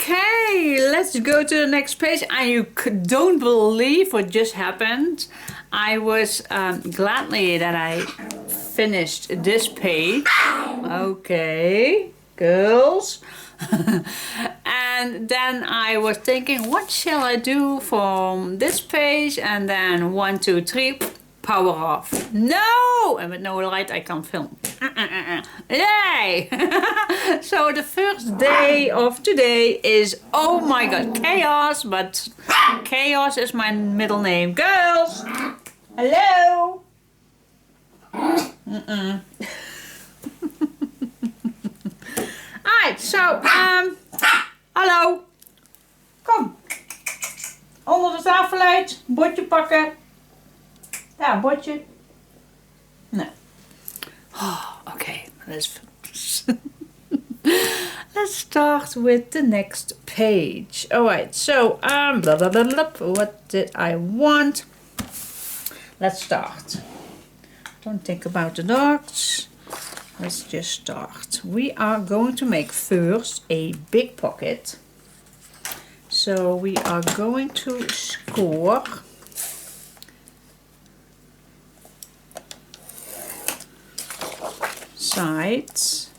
Okay, let's go to the next page. And you don't believe what just happened. I was gladly that I finished this page. Okay, girls. And then I was thinking, what shall I do from this page? And then 1, 2, 3, power off. No! And with no light I can't film. Yay! So the first day of today is, oh my god, chaos, but chaos is my middle name. Girls! Hello! Alright, so, hallo. Kom. Onder de tafel uit. Bordje pakken. Ja, bordje. Nee. Oh, okay, let's start with the next page. Alright, so, blah, blah, blah, blah. What did I want? Let's start. Don't think about the dogs. Let's just start. We are going to make first a big pocket. So we are going to score sides,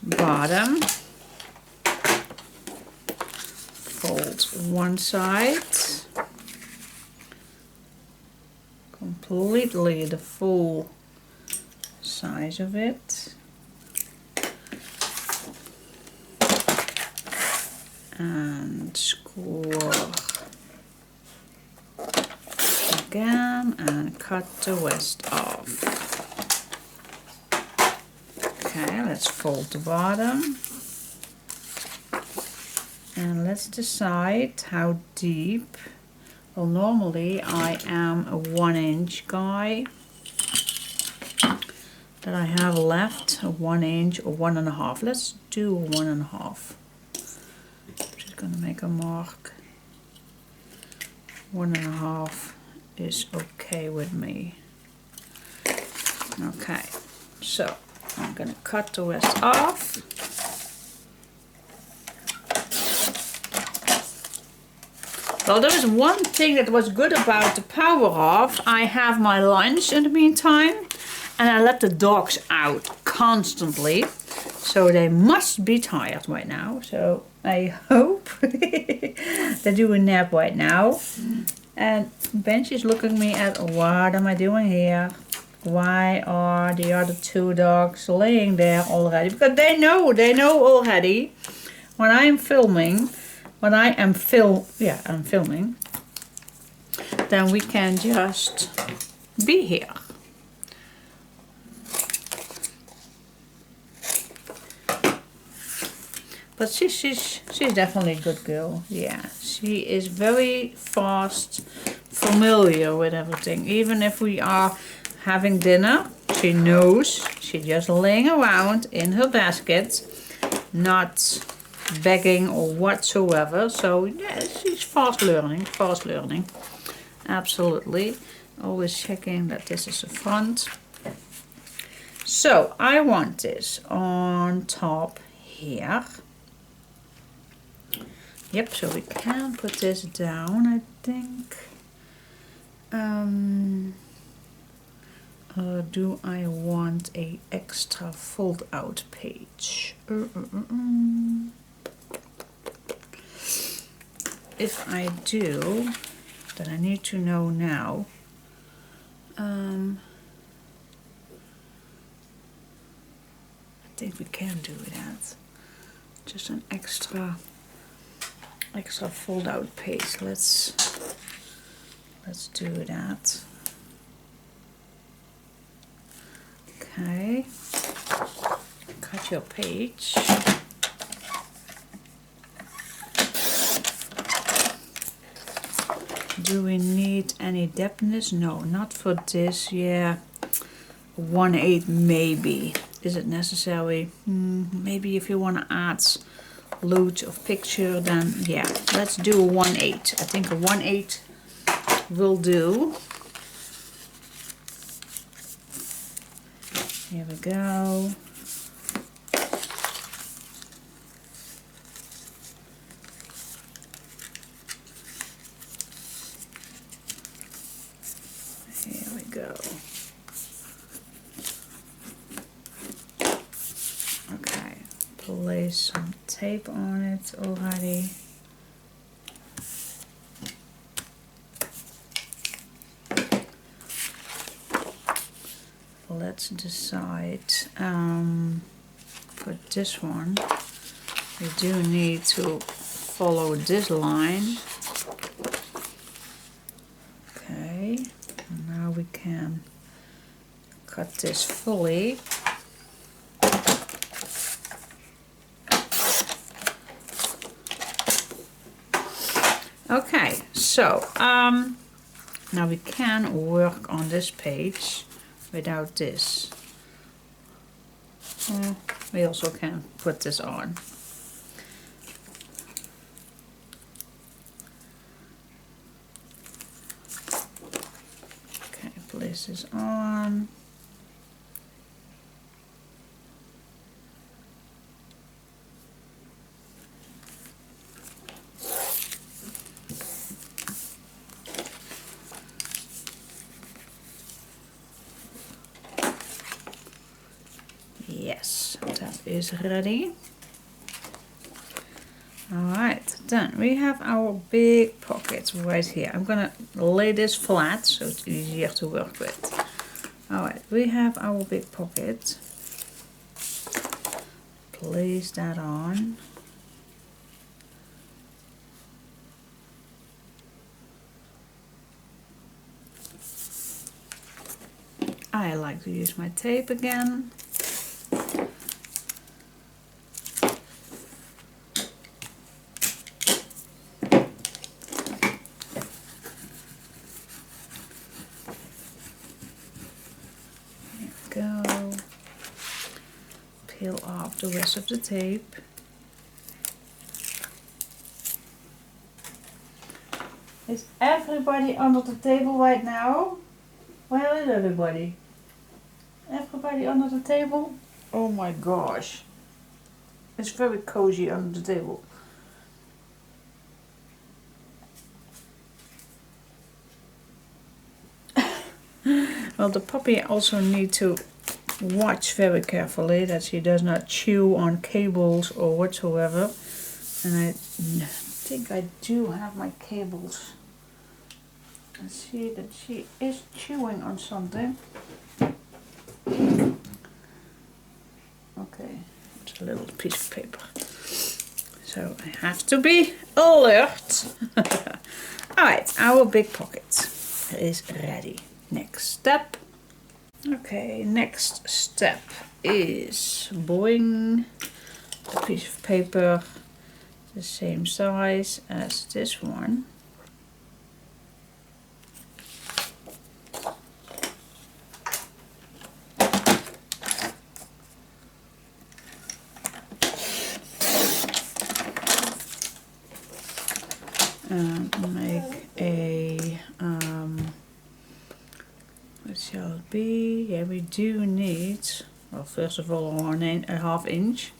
bottom, fold one side, completely the full size of it, and score again and cut the rest off. Okay, let's fold the bottom and let's decide how deep. Well, normally I am a 1-inch guy that I have left, a 1 inch or 1.5. Let's do 1.5. I'm just gonna make a mark. 1.5 is okay with me. Okay, so I'm gonna cut the rest off. Well, there is one thing that was good about the power off. I have my lunch in the meantime, and I let the dogs out constantly. So they must be tired right now. So I hope they do a nap right now. And Bench is looking at me at, what am I doing here? Why are the other 2 dogs laying there already? Because they know already when I am filming, I'm filming, then we can just be here. But she's definitely a good girl. Yeah, she is very fast, familiar with everything. Even if we are having dinner, she knows. She's just laying around in her basket, not begging or whatsoever. So yeah, she's fast learning. Absolutely. Always checking that this is the front. So I want this on top here. Yep, so we can put this down, I think. Do I want a extra fold out page? If I do, then I need to know now. I think we can do that. Just an extra fold out page. Let's do that. Okay, cut your page. Do we need any depthness? No, not for this. Yeah, 1/8 maybe. Is it necessary? Maybe if you want to add loads of picture, then yeah, let's do a 1/8. I think a 1/8 will do. Here we go. Okay, place some tape on it already. Let's decide for this one. We do need to follow this line. Okay, now we can cut this fully. Okay, so now we can work on this page without this. We also can put this on. Okay, place this on. Yes, that is ready. Alright, then we have our big pocket right here. I'm gonna lay this flat so it's easier to work with. Alright, we have our big pocket. Place that on. I like to use my tape again. Go. Peel off the rest of the tape. Is everybody under the table right now? Where is everybody? Everybody under the table? Oh my gosh. It's very cozy under the table. Well, the puppy also needs to watch very carefully that she does not chew on cables or whatsoever. And I think I do have my cables. I see that she is chewing on something. Okay, it's a little piece of paper. So I have to be alert. Alright, our big pocket is ready. Next step. Okay, next step is boing a piece of paper the same size as this one. Make a what shall it be? Yeah, we do need, well, first of all, a half inch,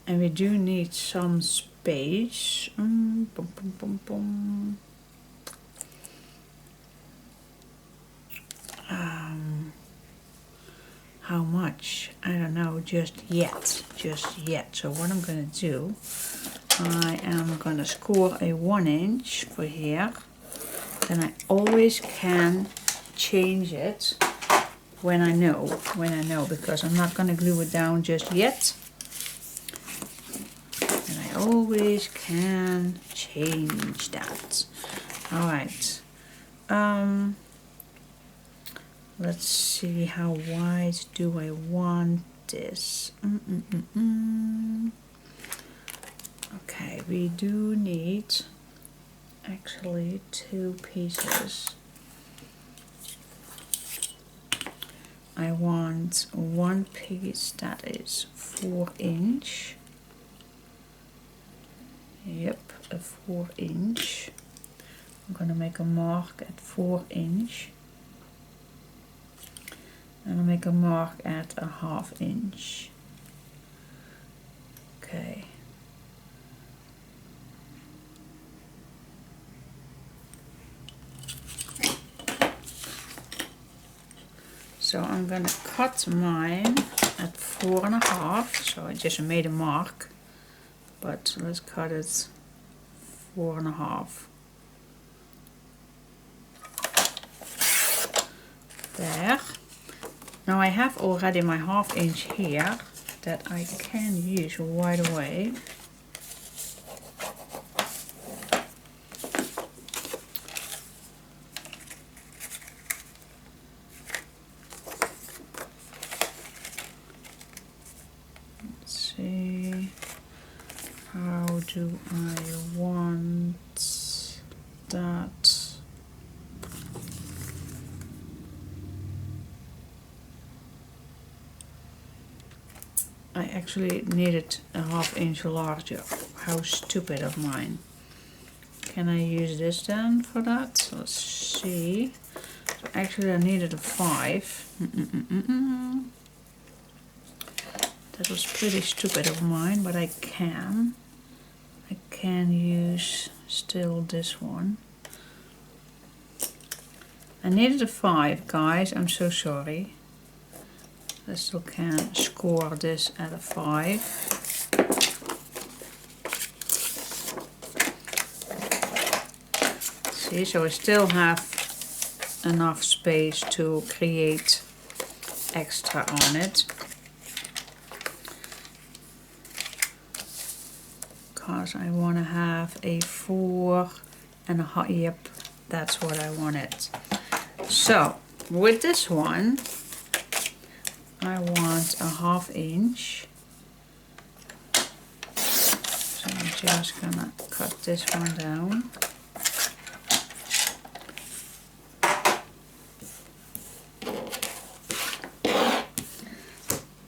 and we do need some space. How much? I don't know just yet. So what I'm gonna do, I am gonna score a 1 inch for here. Then I always can change it when I know, because I'm not gonna glue it down just yet. And I always can change that. All right. Let's see, how wide do I want this? Okay, we do need actually 2 pieces. I want 1 piece that is 4 inch. Yep, a 4 inch. I'm gonna make a mark at 4 inch. And I'll make a mark at a ½ inch. Okay. So I'm gonna cut mine at 4.5. So I just made a mark, but let's cut it 4.5. There. Now I have already my 1/2 inch here that I can use right away. Let's see, how do I want that? I actually needed a 1/2 inch larger. How stupid of mine. Can I use this then for that? Let's see. So actually I needed a 5. That was pretty stupid of mine, but I can use still this one. I needed a 5, guys. I'm so sorry. I still can score this at a 5. See, so I still have enough space to create extra on it. Because I want to have a 4.5. Yep, that's what I wanted. So with this one, I want a 1/2 inch. So I'm just gonna cut this one down.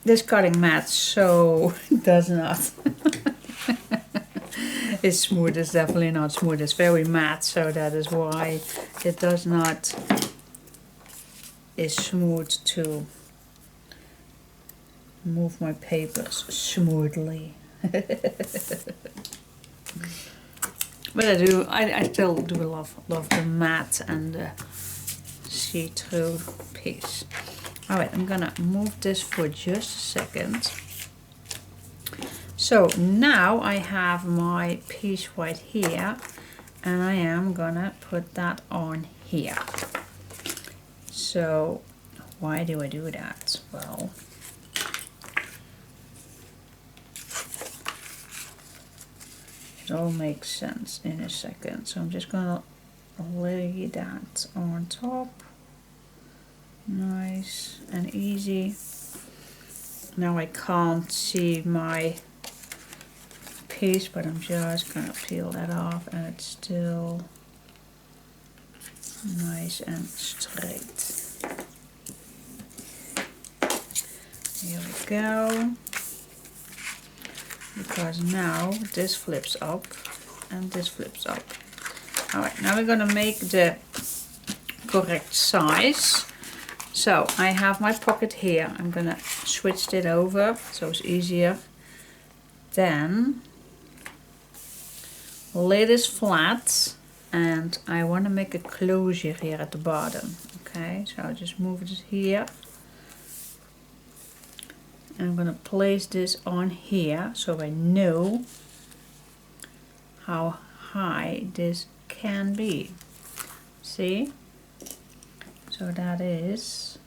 This cutting mat so does not. It's smooth. It's definitely not smooth. It's very matte, so that is why it does not. Is smooth to move my papers smoothly. But I still do love the matte and the see-through piece. Alright, I'm gonna move this for just a second. So now I have my piece right here, and I am gonna put that on here. So why do I do that? Well, it all makes sense in a second. So I'm just gonna lay that on top. Nice and easy. Now I can't see my piece, but I'm just gonna peel that off, and it's still nice and straight. Here we go. Because now this flips up and this flips up. Alright, now we're gonna make the correct size. So I have my pocket here. I'm gonna switch it over so it's easier. Then lay this flat, and I want to make a closure here at the bottom. Okay, so I'll just move it here. I'm gonna place this on here so I know how high this can be. See? So that is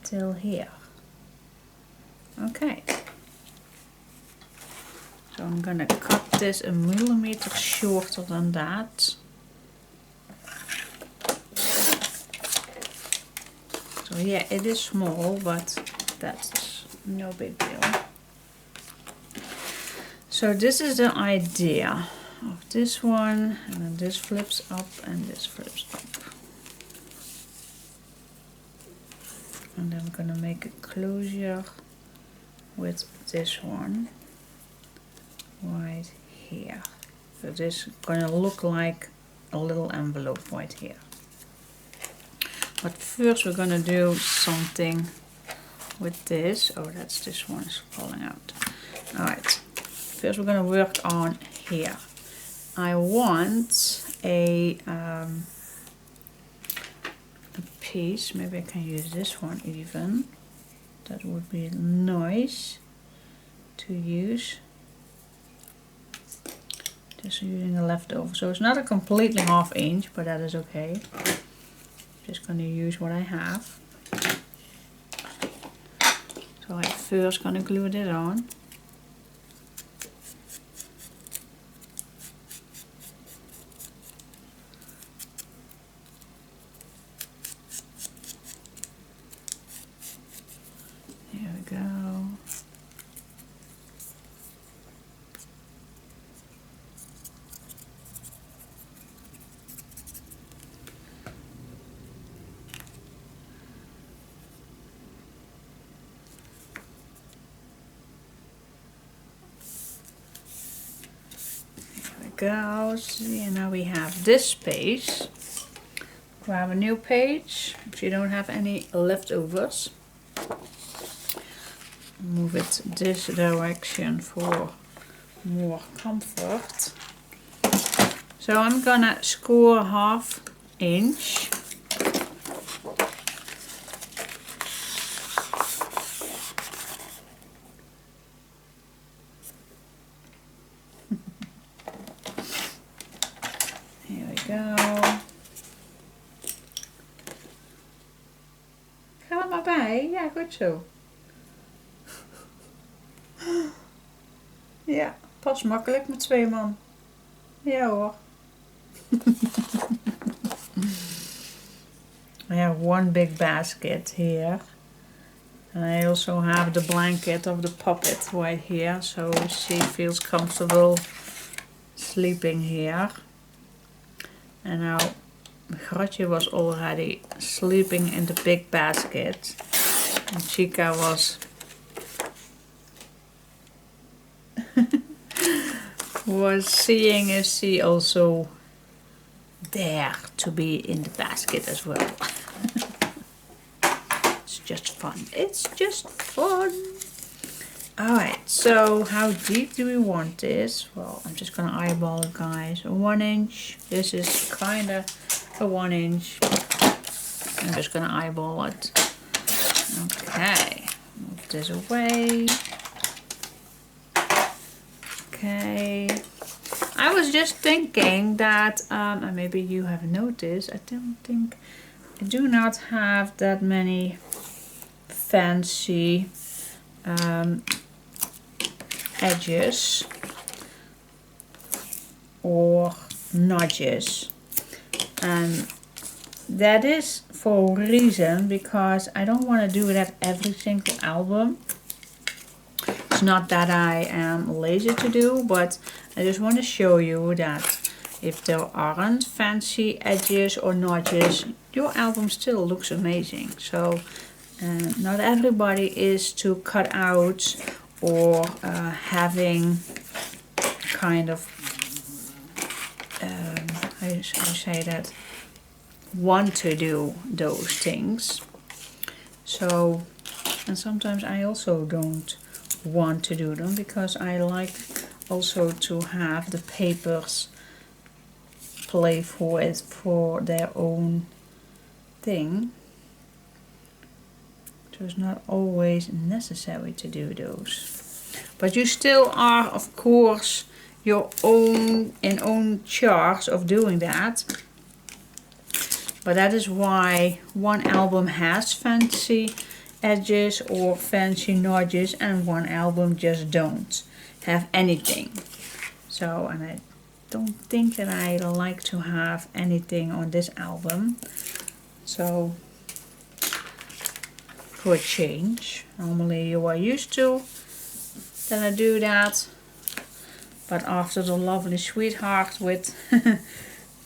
till here. Okay. So I'm gonna cut this a millimeter shorter than that. So yeah, it is small, but that's no big deal. So this is the idea of this one, and then this flips up and this flips up. And I'm gonna make a closure with this one right here. So this is gonna look like a little envelope right here. But first we're gonna do something with this. Oh, that's this one is falling out. Alright, first we're gonna work on here. I want a a piece. Maybe I can use this one even. That would be nice to use. Just using the leftover. So it's not a completely ½ inch, but that is okay. Just going to use what I have. So I'm first going to glue it on. There we go. Goes, and now we have this page. Grab a new page if you don't have any leftovers. Move it this direction for more comfort. So I'm gonna score ½ inch. Go. Ga er maar bij. Ja, goed zo. Ja, pas makkelijk met 2 man. Ja hoor. I have one big basket here. And I also have the blanket of the puppet right here. So she feels comfortable sleeping here. And now Gratje was already sleeping in the big basket. And Chica was seeing if she also dare to be in the basket as well. It's just fun. It's just fun. Alright, so how deep do we want this? Well, I'm just gonna eyeball it, guys. 1 inch. This is kinda a 1 inch. I'm just gonna eyeball it. Okay, move this away. Okay. I was just thinking that, and maybe you have noticed, I do not have that many fancy edges or notches, and that is for a reason, because I don't want to do that every single album. It's not that I am lazy to do, but I just want to show you that if there aren't fancy edges or notches, your album still looks amazing. So not everybody is to cut out or having kind of I say that, want to do those things. So, and sometimes I also don't want to do them, because I like also to have the papers play for it for their own thing. So it's not always necessary to do those, but you still are, of course, your own charge of doing that. But that is why one album has fancy edges or fancy notches, and one album just don't have anything. So, and I don't think that I like to have anything on this album. So, for a change, normally you are used to that I do that, but after the lovely sweetheart with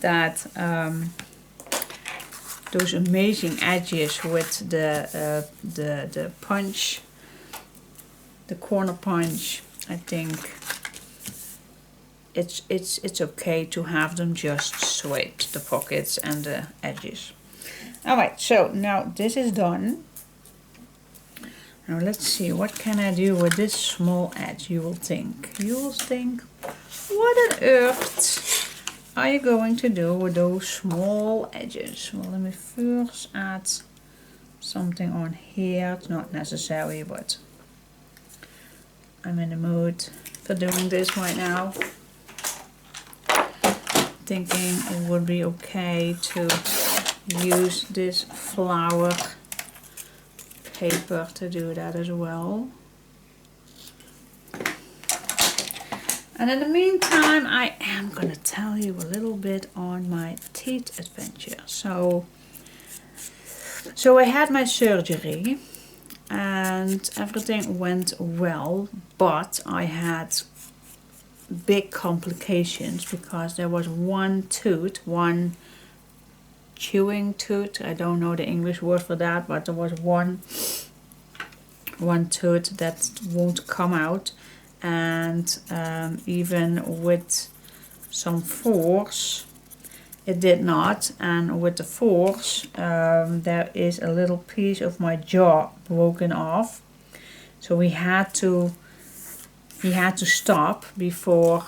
that those amazing edges with the punch, the corner punch, I think it's okay to have them just straight, the pockets and the edges. Alright, so now this is done. Now let's see, what can I do with this small edge? You will think, what on earth are you going to do with those small edges? Well, let me first add something on here. It's not necessary, but I'm in the mood for doing this right now. Thinking it would be okay to use this flower paper to do that as well. And in the meantime, I am going to tell you a little bit on my teeth adventure. So I had my surgery and everything went well, but I had big complications because there was one tooth, one chewing tooth. I don't know the English word for that, but there was one tooth that won't come out. And even with some force it did not, and with the force there is a little piece of my jaw broken off, so he had to stop before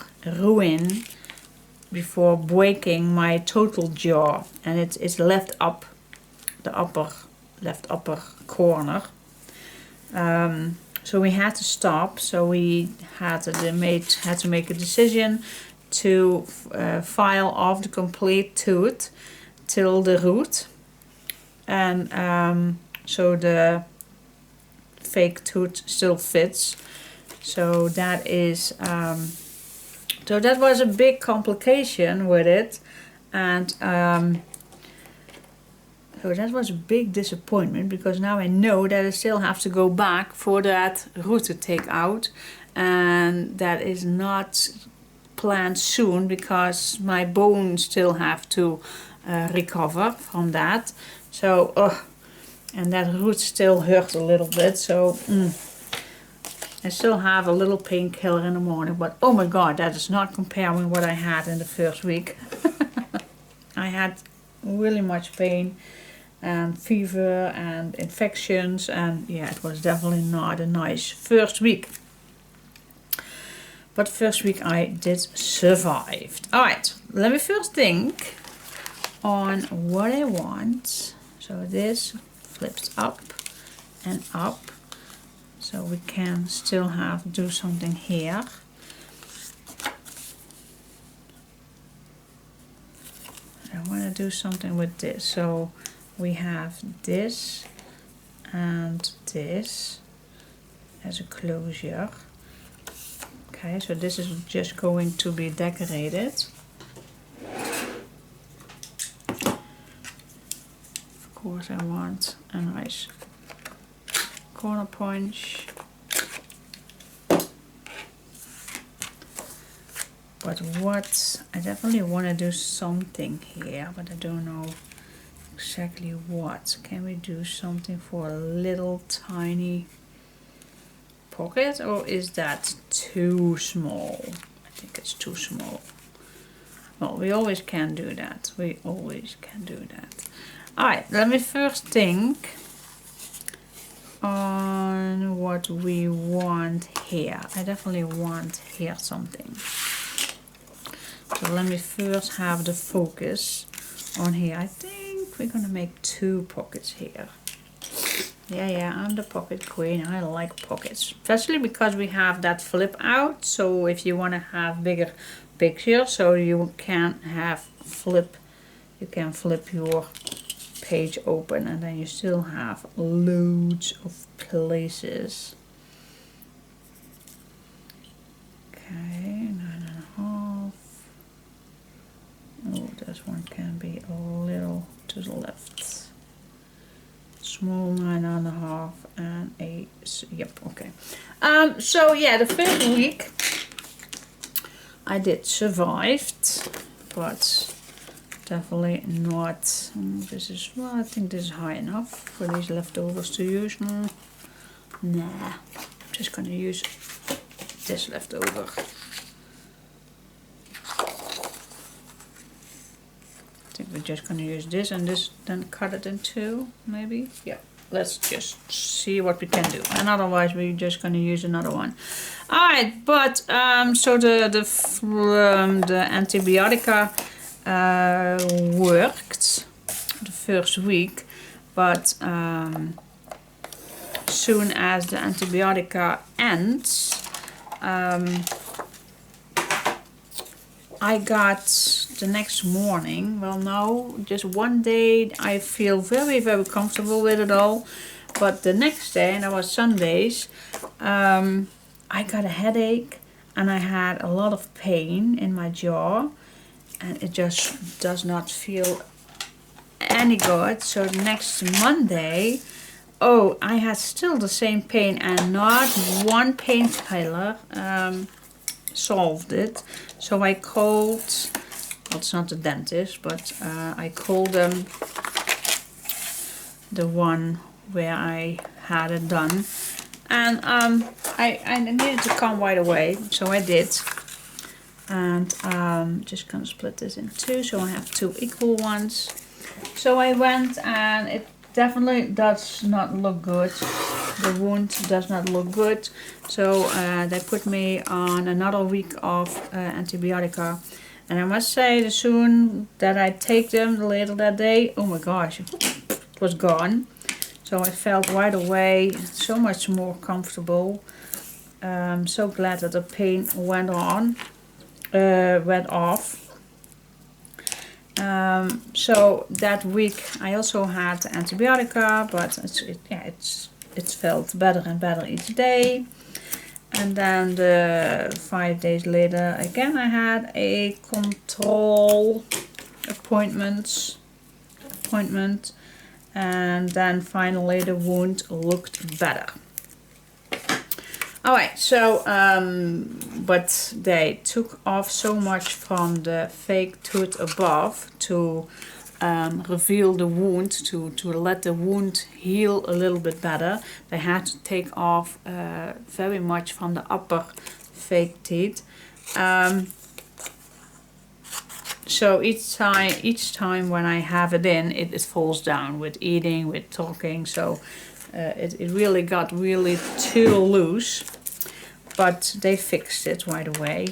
breaking my total jaw, and it's left up the left upper corner. So we had to stop, so we had to make a decision to file off the complete tooth till the root, and so the fake tooth still fits. So that is so that was a big complication with it, and so that was a big disappointment, because now I know that I still have to go back for that root to take out, and that is not planned soon because my bones still have to recover from that. So and that root still hurts a little bit, so I still have a little painkiller in the morning, but oh my god, that is not comparing what I had in the first week. I had really much pain and fever and infections, and yeah, it was definitely not a nice first week. But first week I did survive. Alright, let me first think on what I want. So this flips up and up, so we can still do something here. I want to do something with this, so we have this and this as a closure. Okay, so this is just going to be decorated. Of course I want a nice corner punch. But what, I definitely want to do something here, but I don't know exactly what. Can we do something for a little tiny pocket, or is that too small? I think it's too small. Well, we always can do that. We always can do that. Alright, let me first think on what we want here. I definitely want here something. So let me first have the focus on here. I think we're gonna make 2 pockets here. Yeah, I'm the pocket queen. I like pockets, especially because we have that flip out. So if you want to have bigger pictures, so you can flip your page open, and then you still have loads of places. Okay, 9.5. Oh, this one can be a little to the left. Small 9.5 and a, yep, okay. So yeah, the first week I did survived, but definitely not. This is, well, I think this is high enough for these leftovers to use. Nah, I'm just gonna use this leftover. I think we're just going to use this and this, then cut it in 2, maybe. Yeah, let's just see what we can do, and otherwise we're just going to use another one. All right, but so the antibiotica worked the first week, but soon as the antibiotica ends, I got the next morning, well no, just one day I feel very, very comfortable with it all. But the next day, and that was Sundays, I got a headache and I had a lot of pain in my jaw. And it just does not feel any good. So next Monday, oh, I had still the same pain and not one painkiller solved it. So I called, well, it's not the dentist, but I called them, the one where I had it done, and I needed to come right away, so I did. And just gonna split this in two, so I have two equal ones. So I went, and it definitely does not look good. The wound does not look good. So they put me on another week of antibiotica. And I must say, the soon that I take them, later that day, oh my gosh, it was gone. So I felt right away so much more comfortable. So glad that the pain went off. So that week I also had antibiotica, but it felt better and better each day. And then 5 days later again I had a control appointment, and then finally the wound looked better. Alright, so but they took off so much from the fake tooth above to reveal the wound, to let the wound heal a little bit better. They had to take off very much from the upper fake teeth. So each time when I have it in, it falls down with eating, with talking. So it really got too loose. But they fixed it right away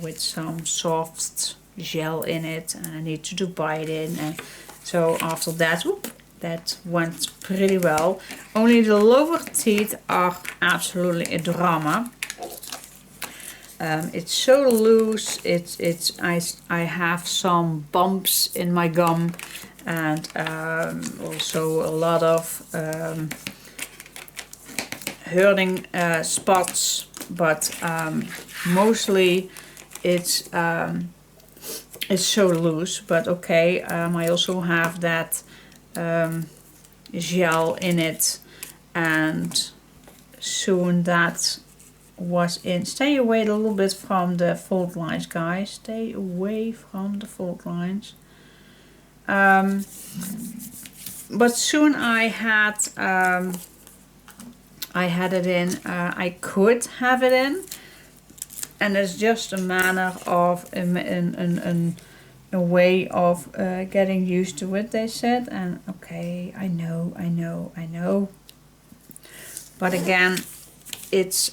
with some soft gel in it, and I need to bite in. And so after that, that went pretty well. Only the lower teeth are absolutely a drama. It's so loose. I have some bumps in my gum, and also a lot of hurting spots. But mostly it's so loose. But okay, I also have that gel in it, and soon that was in. Stay away a little bit from the fault lines, guys. Stay away from the fault lines. But soon I had it in. I could have it in, and it's just a manner of a way of getting used to it, they said. And okay, I know. But again, it's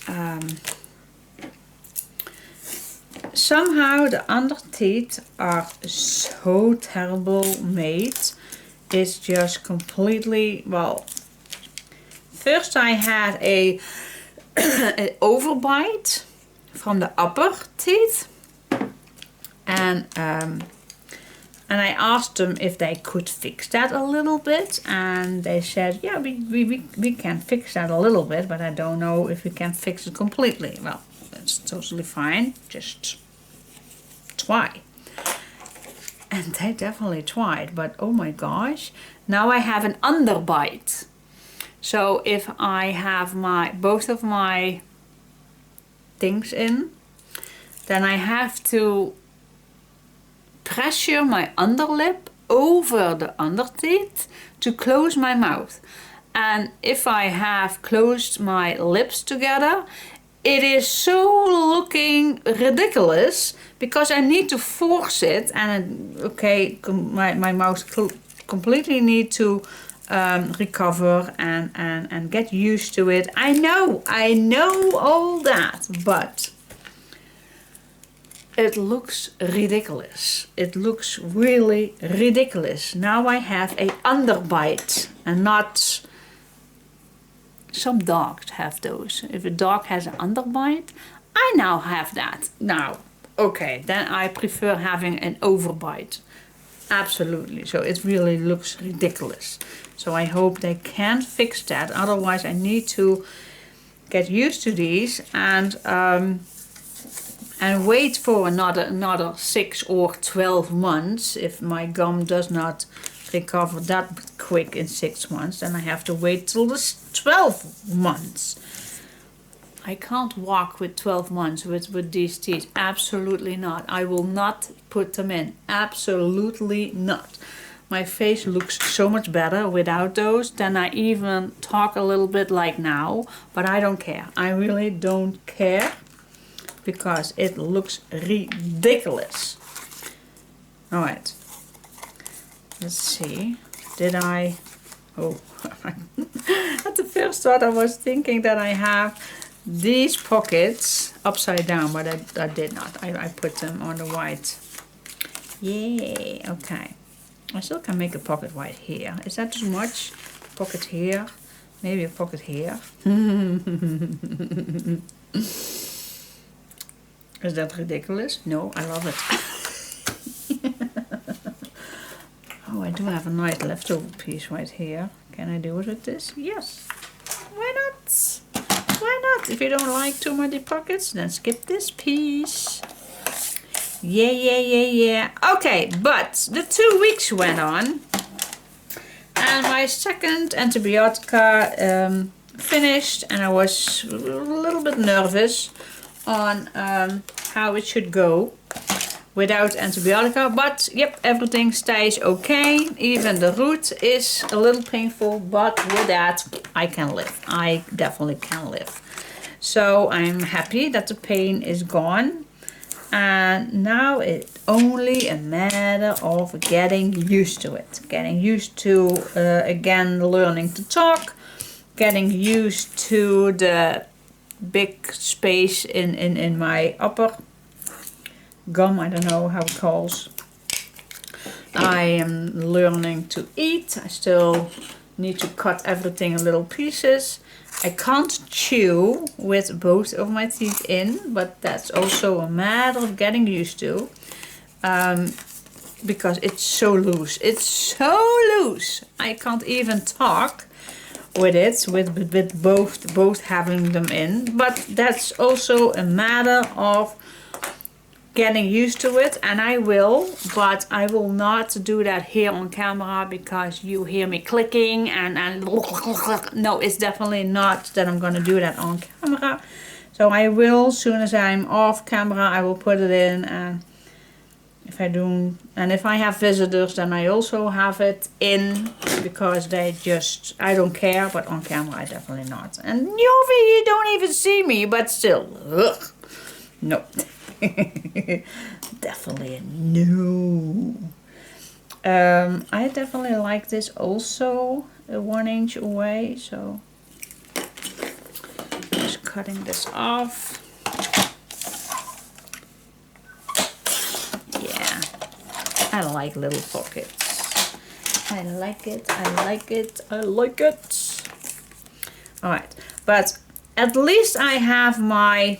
somehow the under teeth are so terrible made. It's just completely, well, first I had an overbite from the upper teeth, and I asked them if they could fix that a little bit, and they said, yeah, we can fix that a little bit, but I don't know if we can fix it completely. Well, that's totally fine, just try. And they definitely tried, but oh my gosh, now I have an underbite. So if I have both of my things in, then I have to pressure my underlip over the underteeth to close my mouth. And if I have closed my lips together, it is so looking ridiculous because I need to force it, and okay, my mouth completely need to recover and get used to it. I know all that, but it looks ridiculous. It looks really ridiculous. Now I have a underbite and not... Some dogs have those. If a dog has an underbite, I now have that. Now, okay, then I prefer having an overbite. Absolutely. So it really looks ridiculous. So I hope they can fix that. Otherwise I need to get used to these and wait for another 6 or 12 months. If my gum does not recover that quick in 6 months, then I have to wait till the 12 months. I can't walk with 12 months with these teeth. Absolutely not. I will not put them in. Absolutely not. My face looks so much better without those. Then I even talk a little bit like now. But I don't care. I really don't care. Because it looks ridiculous. Alright. Let's see. Did I... Oh. At the first thought I was thinking that I have these pockets upside down, but I did not. I put them on the white. Yay, okay. I still can make a pocket right here. Is that too much? Pocket here. Maybe a pocket here. Is that ridiculous? No, I love it. Oh, I do have a nice leftover piece right here. Can I do it with this? Yes. Why not? Why not? If you don't like too many pockets, then skip this piece. Yeah, yeah, yeah, yeah. Okay, but the 2 weeks went on. And my second antibiotica finished. And I was a little bit nervous on how it should go without antibiotica. But, yep, everything stays okay. Even the root is a little painful, but with that I can live. I definitely can live. So I'm happy that the pain is gone. And now it's only a matter of getting used to it. Getting used to, again, learning to talk. Getting used to the big space in my upper gum. I don't know how it calls. I am learning to eat. I still need to cut everything in little pieces. I can't chew with both of my teeth in, but that's also a matter of getting used to, because it's so loose. It's so loose. I can't even talk with it, with both having them in. But that's also a matter of getting used to it, and I will, but I will not do that here on camera because you hear me clicking and no, it's definitely not that I'm gonna do that on camera. So I will, as soon as I'm off camera, I will put it in, and if I do, and if I have visitors, then I also have it in, because they just, I don't care, but on camera I definitely not. And you don't even see me, but still, ugh, no. Definitely a no. I definitely like this also, a 1 inch away, so just cutting this off. Yeah, I like little pockets. I like it, I like it, I like it. Alright, but at least I have my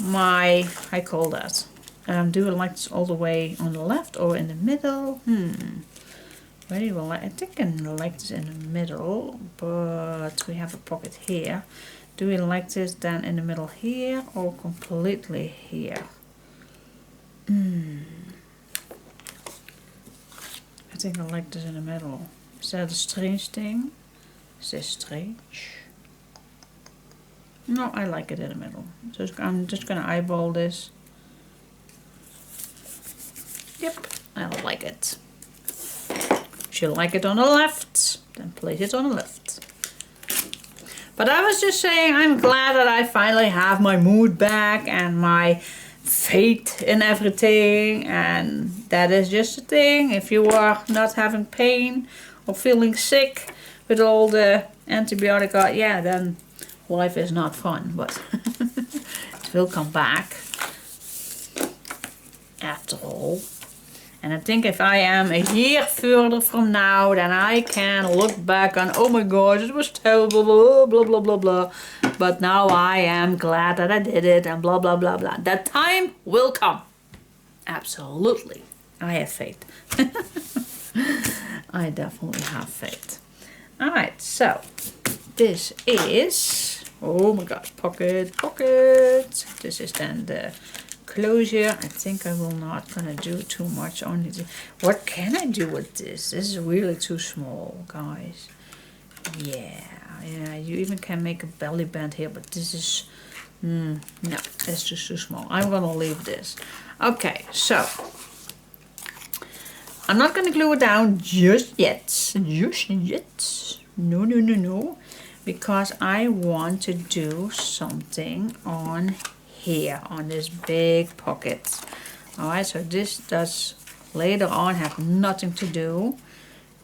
I call that. Do I like this all the way on the left or in the middle? Where do you like? I think I like this in the middle, but we have a pocket here. Do we like this then in the middle here or completely here? I think I like this in the middle. Is that a strange thing? Is this strange? No, I like it in the middle. So I'm just gonna eyeball this. Yep, I like it. If you like it on the left, then place it on the left. But I was just saying, I'm glad that I finally have my mood back and my faith in everything. And that is just a thing. If you are not having pain or feeling sick with all the antibiotica, yeah, then life is not fun, but will come back after all. And I think if I am a year further from now, then I can look back on, oh my gosh, it was terrible, blah, blah, blah, blah, blah. But now I am glad that I did it and blah, blah, blah, blah. That time will come. Absolutely. I have faith. I definitely have faith. Alright, so this is, oh my gosh, pocket. This is then the closure. I think I will not gonna do too much on it. What can I do with this? This is really too small, guys. Yeah, you even can make a belly band here, but this is no, that's just too small. I'm gonna leave this. Okay, so I'm not gonna glue it down just yet. No, because I want to do something on here on this big pocket. Alright, so this does later on have nothing to do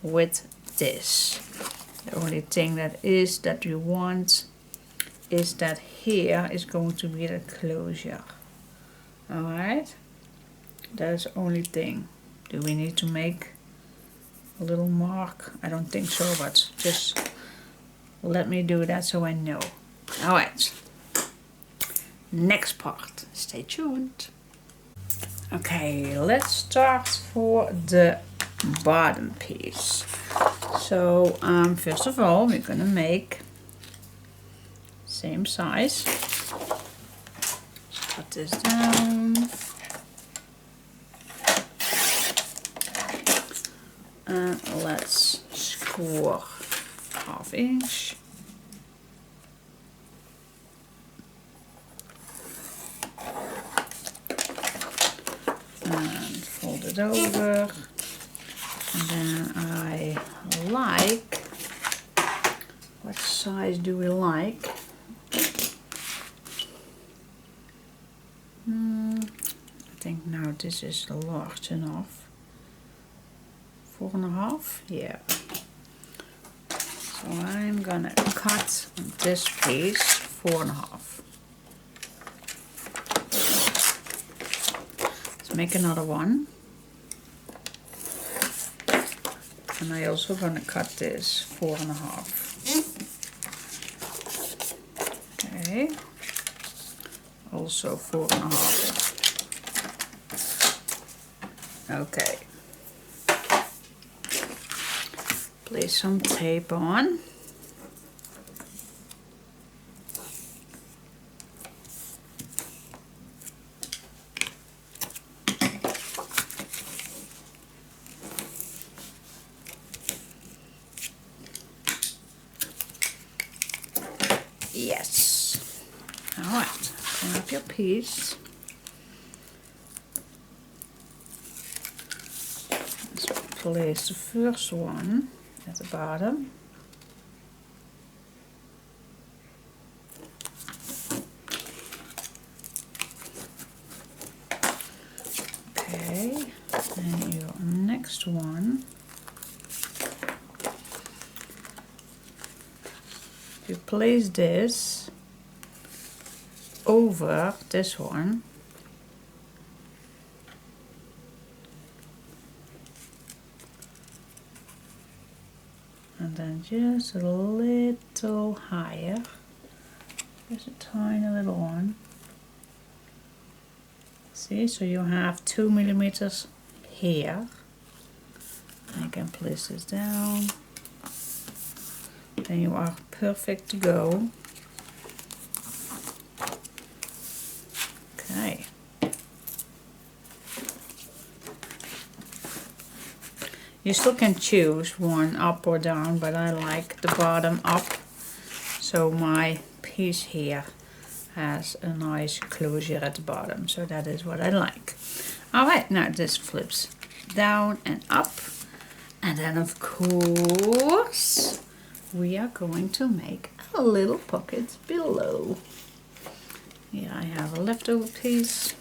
with this. The only thing that we want is that here is going to be the closure. Alright, that's the only thing. Do we need to make a little mark? I don't think so, but just let me do that so I know. Alright. Next part, stay tuned. Okay, let's start for the bottom piece. So first of all, we're gonna make same size. Let's cut this down. And let's score 1/2 inch. And fold it over, and then I like, what size do we like? I think now this is large enough. 4.5, yeah. So I'm gonna cut this piece 4.5. Make another one, and I also gonna cut this 4.5. Okay, also 4.5. Okay, place some tape on. Yes. Alright, clean up your piece. Let's place the first one at the bottom. Okay, and your next one. You place this over this one, and then just a little higher, just a tiny little one. See, so you have 2 millimeters here. I can place this down. Then you are perfect to go. Okay. You still can choose one up or down, but I like the bottom up. So my piece here has a nice closure at the bottom. So that is what I like. Alright, now this flips down and up. And then of course, we are going to make a little pocket below. Here I have a leftover piece.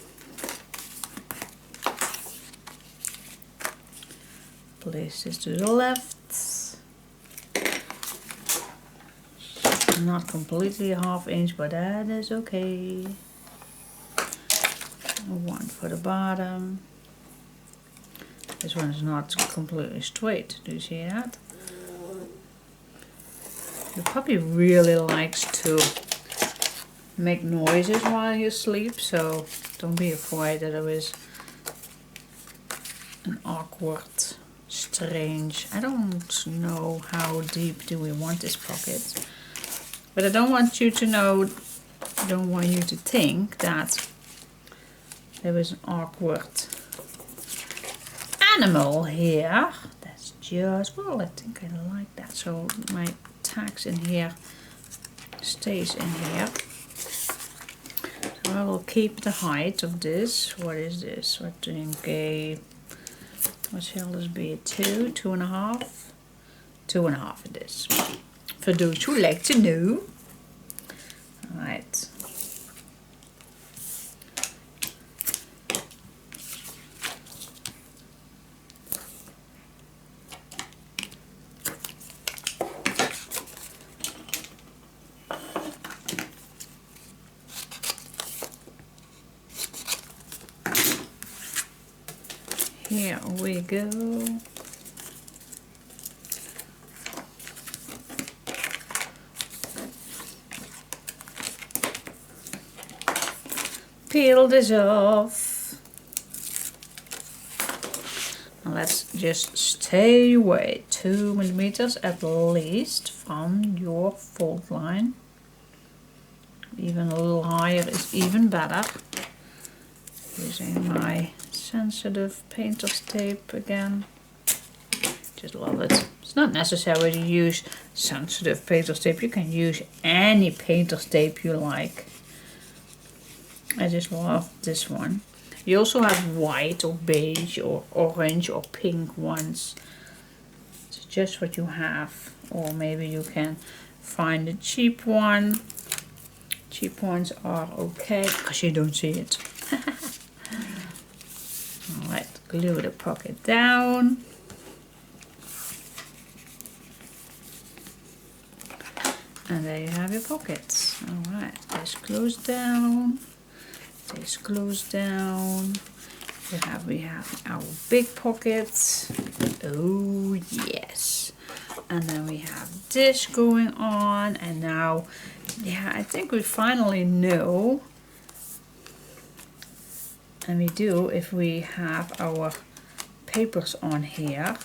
Place this to the left. Not completely 1/2 inch, but that is okay. One for the bottom. This one is not completely straight. Do you see that? The puppy really likes to make noises while you sleep, so don't be afraid that it is an awkward, strange. I don't know how deep do we want this pocket, but I don't want you to know, I don't want you to think that there is an awkward animal here. That's just, well, I think I like that. So my tags in here stays in here. So I will keep the height of this. What is this? I think what shall this be? 2, 2.5? 2.5 it is. For those who like to know. Alright. Here we go. Peel this off. Now let's just stay away 2 millimeters at least from your fold line. Even a little higher is even better. Using my sensitive painter's tape again. Just love it. It's not necessary to use sensitive painter's tape. You can use any painter's tape you like. I just love this one. You also have white or beige or orange or pink ones. It's just what you have. Or maybe you can find a cheap one. Cheap ones are okay because you don't see it. Alright, glue the pocket down. And there you have your pockets. Alright, this glues down. This glues down. We have our big pockets. Oh yes. And then we have this going on. And now, yeah, I think we finally know. And we do if we have our papers on here.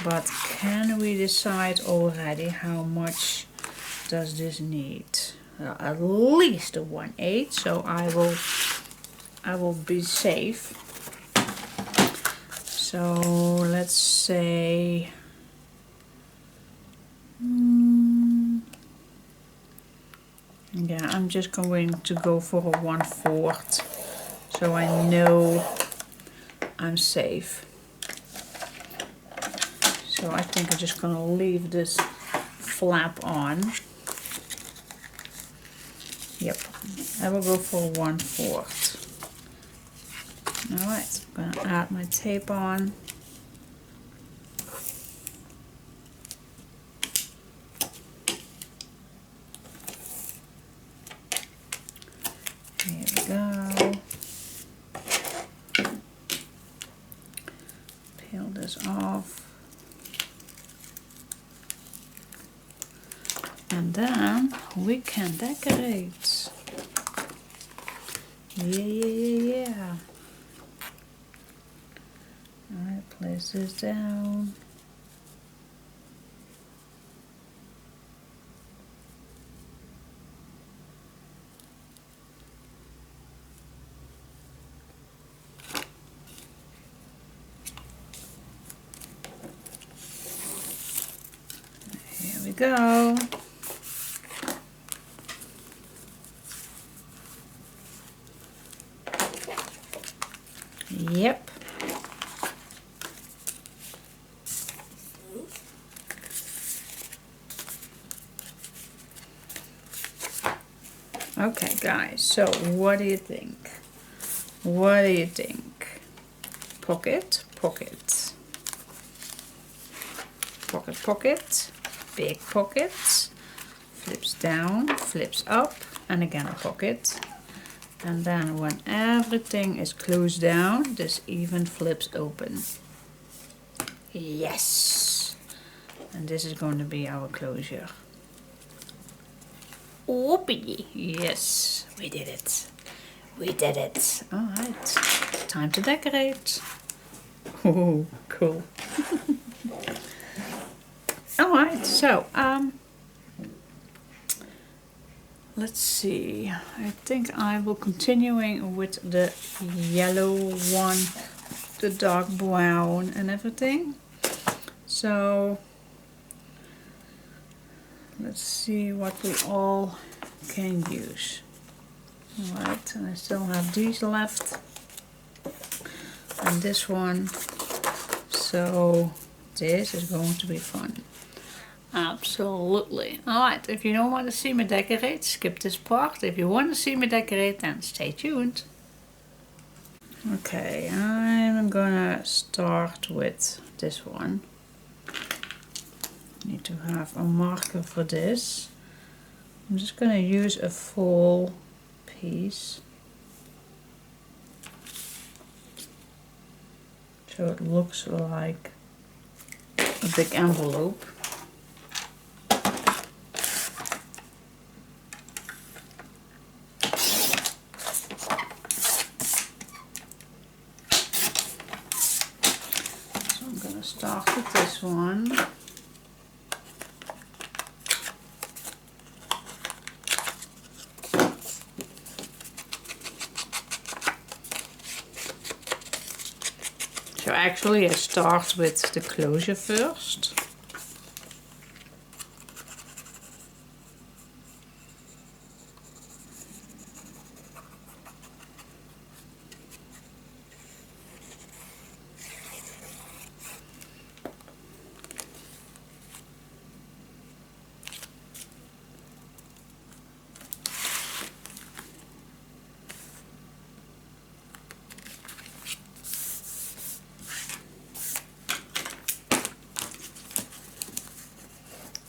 But can we decide already how much does this need? Well, at least a 1/8, so I will be safe. So let's say yeah, I'm just going to go for a 1/4, so I know I'm safe. So I think I'm just gonna leave this flap on. Yep, I will go for 1/4. Alright, I'm gonna add my tape on. Here we go. Peel this off. And then we can decorate. Yeah. Alright, place this down. Here we go. Yep. Okay, guys, so what do you think? What do you think? Pocket, pocket. Pocket, pocket. Big pocket. Flips down, flips up, and again a pocket. And then when everything is closed down, this even flips open. Yes! And this is going to be our closure. Whoopee! Yes, we did it. We did it. Alright, time to decorate. Oh, cool. Alright, so, let's see. I think I will continuing with the yellow one, the dark brown and everything. So let's see what we all can use. Alright, and I still have these left. And this one. So this is going to be fun. Absolutely. Alright, if you don't want to see me decorate, skip this part. If you want to see me decorate, then stay tuned. Okay, I'm gonna start with this one. Need to have a marker for this. I'm just gonna use a full piece. So it looks like a big envelope. So I'm gonna start with this one. So actually I start with the closure first.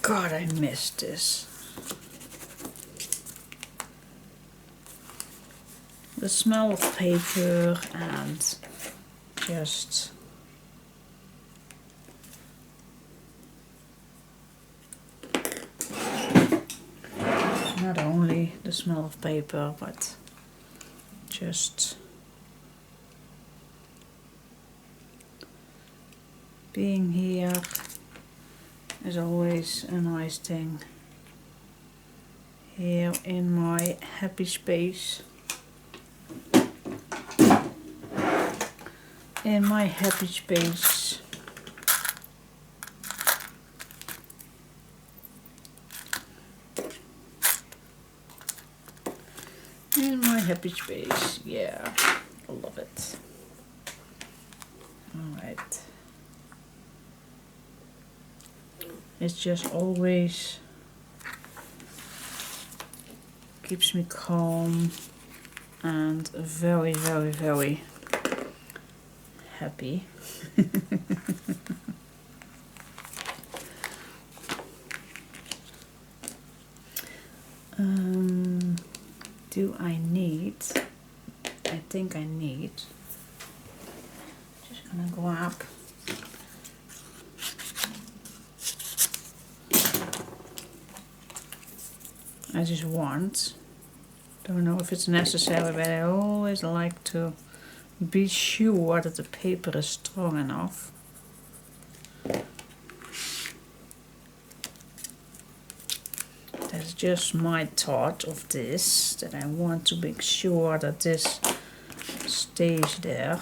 God, I missed this. The smell of paper and just not only the smell of paper, but just being here is always a nice thing. Here in my happy space. In my happy space. In my happy space, yeah, I love it. Alright. It's just always keeps me calm and very, very, very happy. Do I need? I think I need. Just gonna grab I just want. Don't know if it's necessary, but I always like to be sure that the paper is strong enough. That's just my thought of this, that I want to make sure that this stays there.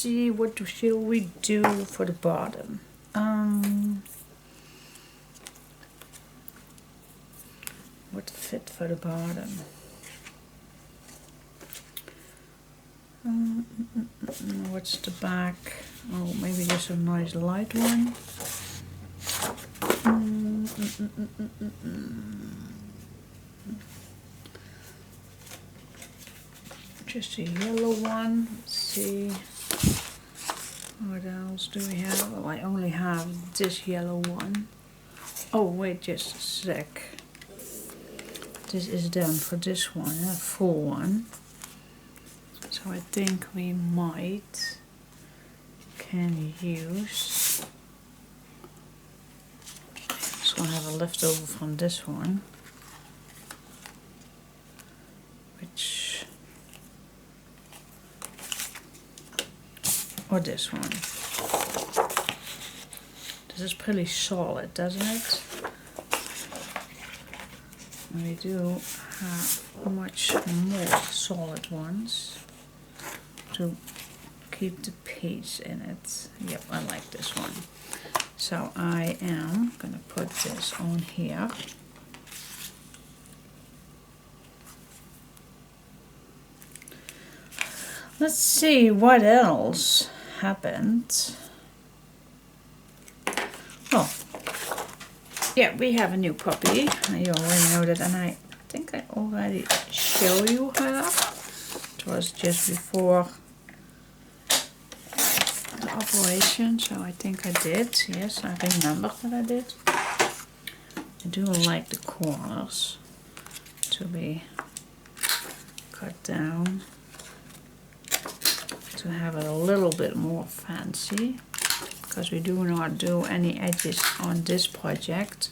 see, what shall we do for the bottom? What fit for the bottom? What's the back? Oh, maybe just a nice light one. Just a yellow one. Let's see. What else do we have? Oh, I only have this yellow one. Oh, wait just a sec. This is done for this one, a full one. So I think we can use. Just gonna have a leftover from this one, or this one. This is pretty solid, doesn't it? We do have much more solid ones to keep the peace in it. Yep, I like this one. So I am gonna put this on here. Let's see what else happened. Oh, yeah, we have a new puppy. You already know that, and I think I already show you her. It was just before the operation, so I think I did. Yes, I remember that I did. I do like the corners to be cut down to have it a little bit more fancy, because we do not do any edges on this project.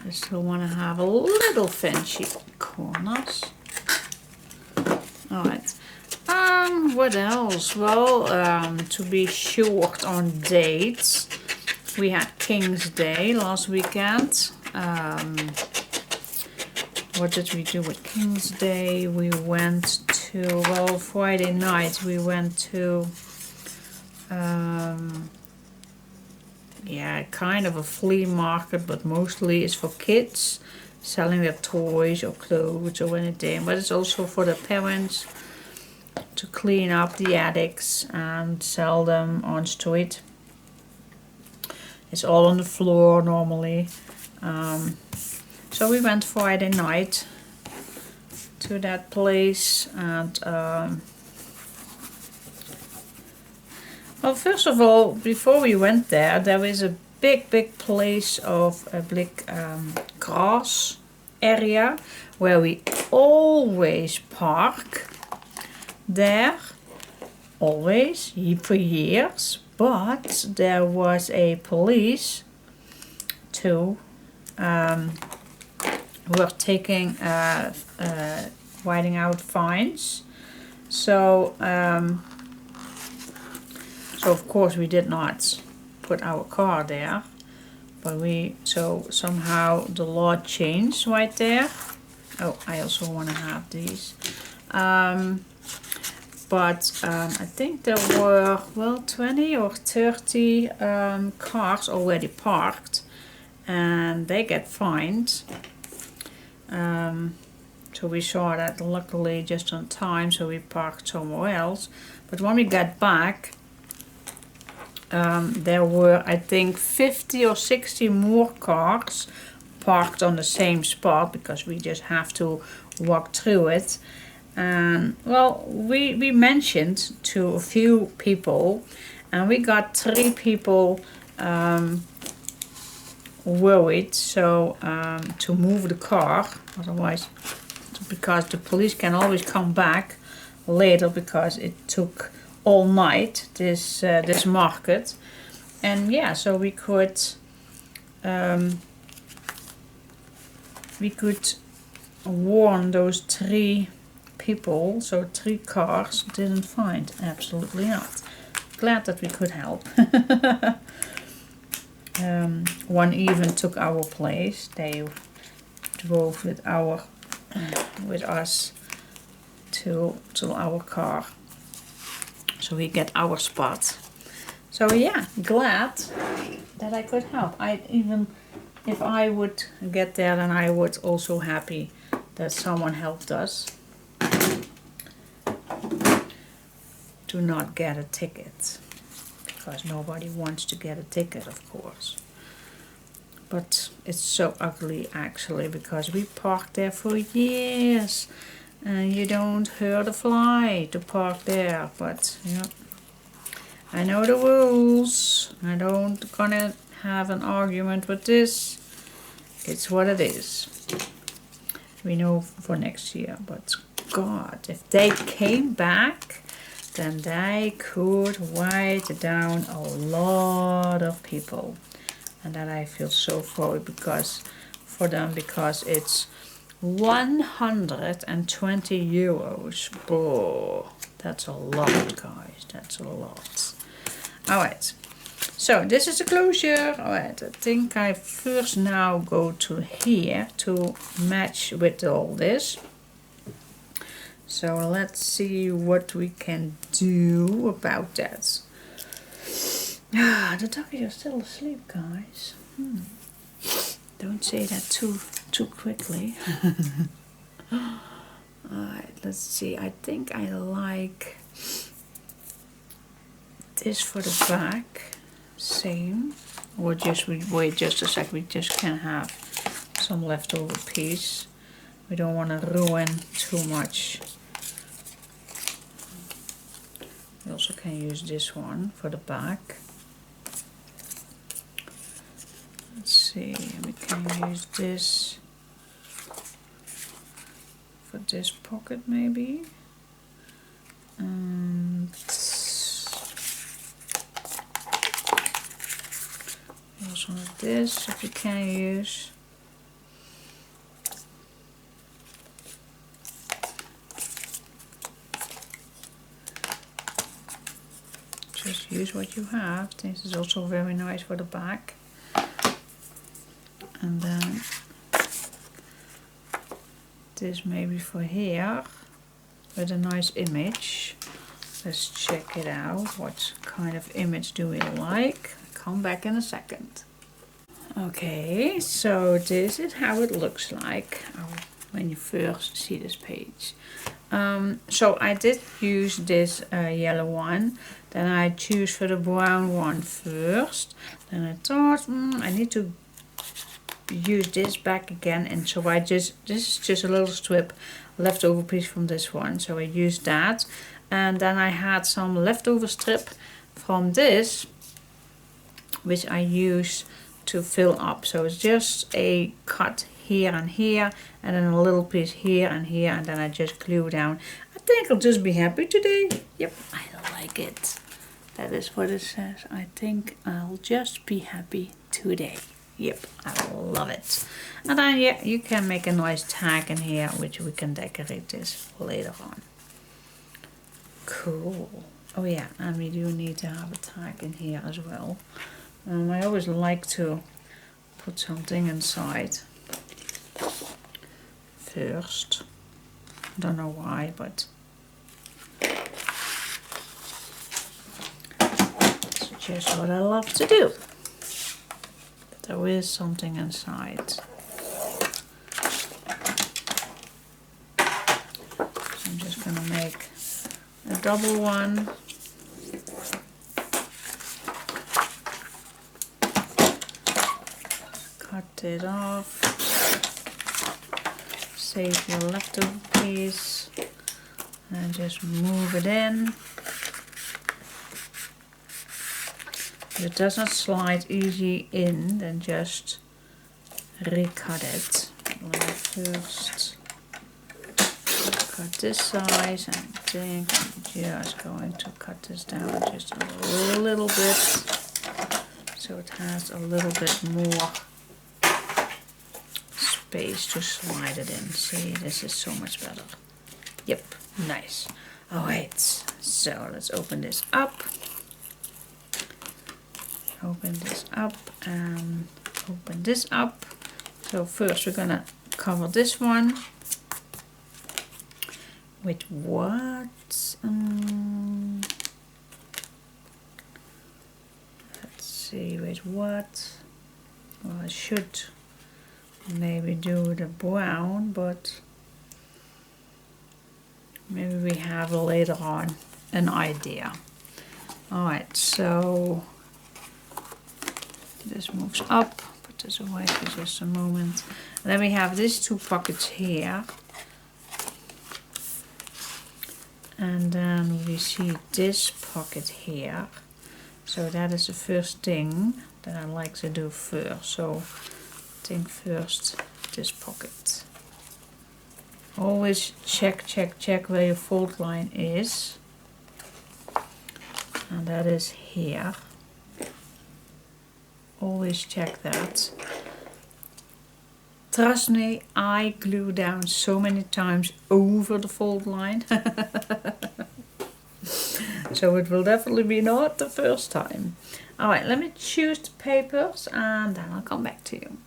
I still want to have a little fancy corners. Alright. What else? Well, to be short on dates, we had King's Day last weekend. What did we do with King's Day? We went to, well, Friday night we went to yeah, kind of a flea market, but mostly it's for kids selling their toys or clothes or anything, but it's also for the parents to clean up the attics and sell them on street. It's all on the floor normally. So we went Friday night to that place, and well, first of all, before we went there, there is a big place of a big grass area where we always park there, always, for years, but there was a police too were taking writing out fines, so so of course we did not put our car there, but so somehow the law changed right there. Oh, I also want to have these. But I think there were, well, 20 or 30 cars already parked, and they get fined. So we saw that luckily just on time, so we parked somewhere else. But when we got back, there were, I think, 50 or 60 more cars parked on the same spot, because we just have to walk through it. And well, we mentioned to a few people, and we got 3 people worried, so to move the car, otherwise, because the police can always come back later, because it took all night, this market. And yeah, so we could warn those 3 people, so 3 cars didn't find. Absolutely not. Glad that we could help. One even took our place. They drove with us to our car. so we get our spot. So yeah, glad that I could help. If I would get there, then I would also happy that someone helped us to not get a ticket, because nobody wants to get a ticket, of course. But it's so ugly actually, because we parked there for years, and you don't hurt a fly to park there. But yeah, I know the rules. I don't gonna have an argument with this. It's what it is. We know for next year, but God, if they came back, then they could write down a lot of people. And that I feel so for for them, because it's 120 euros. Oh, that's a lot, guys. That's a lot. Alright, so this is the closure. Alright, I think I first now go to here to match with all this. So let's see what we can do about that. The doggies are still asleep, guys. Don't say that too quickly. Alright, let's see. I think I like this for the back. Same. Or just we wait just a sec. We just can have some leftover piece. We don't want to ruin too much. We also can use this one for the back. Let's see, we can use this for this pocket maybe. And also this, if we can use. Just use what you have. This is also very nice for the back. And then this maybe for here with a nice image. Let's check it out. What kind of image do we like? I'll come back in a second. Okay, so this is how it looks like when you first see this page. So I did use this yellow one. Then I choose for the brown one first. Then I thought I need to use this back again, and so this is just a little strip leftover piece from this one, so I used that. And then I had some leftover strip from this, which I used to fill up. So it's just a cut here, and then a little piece here, and then I just glue down. I think I'll just be happy today. Yep, I like it. That is what it says. I think I'll just be happy today. Yep, I love it. And then yeah, you can make a nice tag in here, which we can decorate this later on. Cool. Oh yeah, and we do need to have a tag in here as well. I always like to put something inside first. Don't know why, but it's just what I love to do. There is something inside. So I'm just gonna make a double one. Cut it off. Save your leftover piece. And just move it in. If it does not slide easy in, then just recut it. Let me first cut this size, and I think I'm just going to cut this down just a little bit, so it has a little bit more space to slide it in. See, this is so much better. Yep, nice. Alright, so let's open this up. Open this up and open this up. So first we're gonna cover this one with what? see with what. Well, I should maybe do the brown, but maybe we have later on an idea. Alright, so this moves up, put this away for just a moment. And then we have these two pockets here. And then we see this pocket here. So that is the first thing that I like to do first. So I think first this pocket. Always check where your fold line is. And that is here. Always check that. Trust me, I glue down so many times over the fold line. So it will definitely be not the first time. Alright, let me choose the papers and then I'll come back to you.